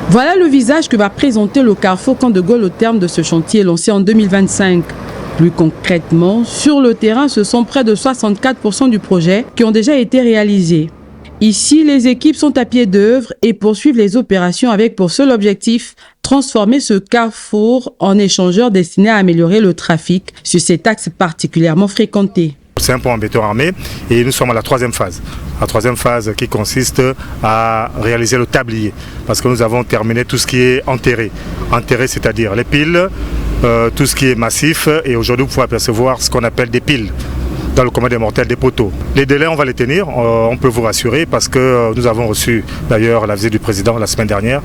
Voilà le visage que va présenter le carrefour Camp de Gaulle au terme de ce chantier lancé en 2025. Plus concrètement, sur le terrain, ce sont près de 64% du projet qui ont déjà été réalisés. Ici, les équipes sont à pied d'œuvre et poursuivent les opérations avec pour seul objectif transformer ce carrefour en échangeur destiné à améliorer le trafic sur cet axe particulièrement fréquenté. C'est un pont en béton armé et nous sommes à la troisième phase. La troisième phase qui consiste à réaliser le tablier parce que nous avons terminé tout ce qui est enterré. Enterré, c'est-à-dire les piles, tout ce qui est massif et aujourd'hui vous pouvez apercevoir ce qu'on appelle des piles dans le commun des mortels, des poteaux. Les délais, on va les tenir, on peut vous rassurer parce que nous avons reçu d'ailleurs la visite du président la semaine dernière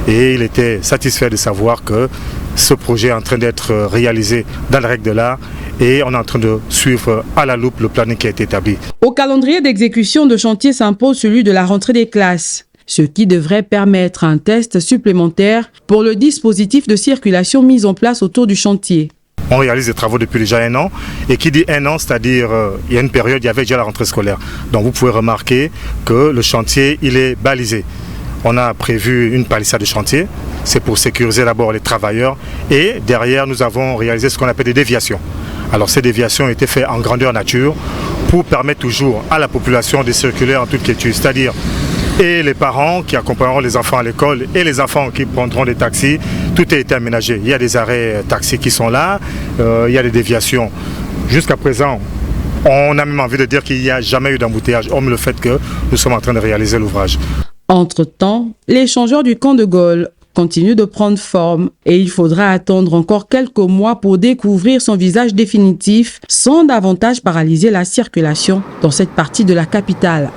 et il était satisfait de savoir que ce projet est en train d'être réalisé dans les règles de l'art et on est en train de suivre à la loupe le planning qui a été établi. Au calendrier d'exécution de chantier s'impose celui de la rentrée des classes, ce qui devrait permettre un test supplémentaire pour le dispositif de circulation mis en place autour du chantier. On réalise des travaux depuis déjà 1 an et qui dit 1 an, c'est-à-dire il y a une période, il y avait déjà la rentrée scolaire. Donc vous pouvez remarquer que le chantier, il est balisé. On a prévu une palissade de chantier, c'est pour sécuriser d'abord les travailleurs et derrière nous avons réalisé ce qu'on appelle des déviations. Alors ces déviations ont été faites en grandeur nature pour permettre toujours à la population de circuler en toute quiétude, c'est-à-dire et les parents qui accompagneront les enfants à l'école et les enfants qui prendront des taxis, tout a été aménagé. Il y a des arrêts taxis qui sont là, il y a des déviations. Jusqu'à présent, on a même envie de dire qu'il n'y a jamais eu d'embouteillage, hormis le fait que nous sommes en train de réaliser l'ouvrage. Entre-temps, l'échangeur du Camp de Gaulle continue de prendre forme et il faudra attendre encore quelques mois pour découvrir son visage définitif sans davantage paralyser la circulation dans cette partie de la capitale.